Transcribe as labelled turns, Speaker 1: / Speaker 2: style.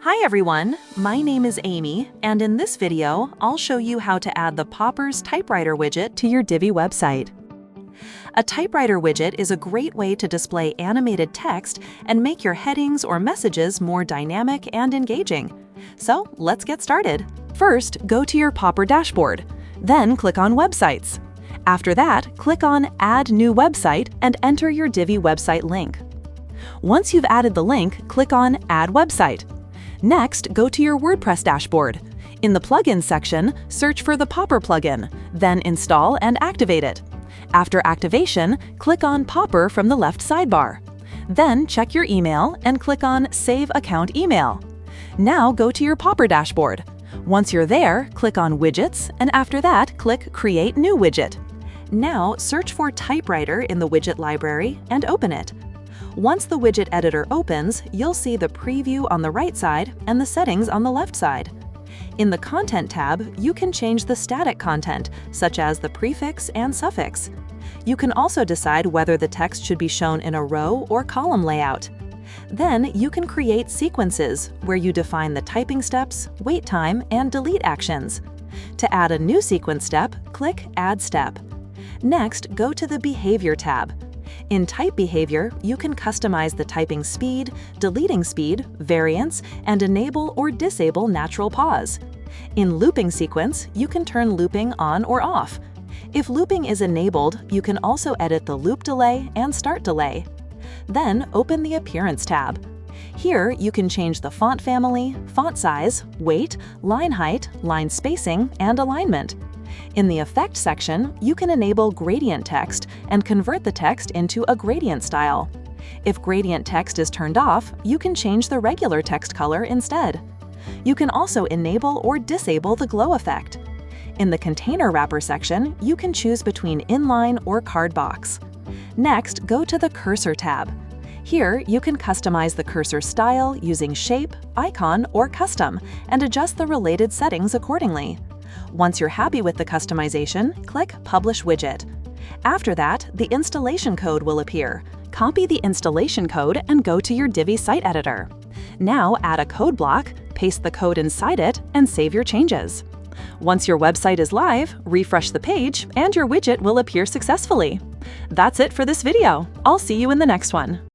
Speaker 1: Hi everyone, my name is Amy, and in this video, I'll show you how to add the Poppers Typewriter widget to your Divi website. A typewriter widget is a great way to display animated text and make your headings or messages more dynamic and engaging. So let's get started. First, go to your Popper dashboard. Then click on Websites. After that, click on Add New Website and enter your Divi website link. Once you've added the link, click on Add Website. Next, go to your WordPress dashboard. In the Plugins section, search for the Popper plugin, then install and activate it. After activation, click on Popper from the left sidebar. Then check your email and click on Save Account Email. Now go to your Popper dashboard. Once you're there, click on Widgets, and after that, click Create New Widget. Now search for Typewriter in the widget library and open it. Once the widget editor opens, you'll see the preview on the right side and the settings on the left side. In the Content tab, you can change the static content, such as the prefix and suffix. You can also decide whether the text should be shown in a row or column layout. Then you can create sequences, where you define the typing steps, wait time, and delete actions. To add a new sequence step, click Add Step. Next, go to the Behavior tab. In Type Behavior, you can customize the typing speed, deleting speed, variance, and enable or disable natural pause. In Looping Sequence, you can turn looping on or off. If looping is enabled, you can also edit the loop delay and start delay. Then open the Appearance tab. Here, you can change the font family, font size, weight, line height, line spacing, and alignment. In the Effect section, you can enable gradient text and convert the text into a gradient style. If gradient text is turned off, you can change the regular text color instead. You can also enable or disable the glow effect. In the Container Wrapper section, you can choose between inline or card box. Next, go to the Cursor tab. Here, you can customize the cursor style using Shape, Icon, or Custom, and adjust the related settings accordingly. Once you're happy with the customization, click Publish Widget. After that, the installation code will appear. Copy the installation code and go to your Divi site editor. Now add a code block, paste the code inside it, and save your changes. Once your website is live, refresh the page, and your widget will appear successfully. That's it for this video. I'll see you in the next one.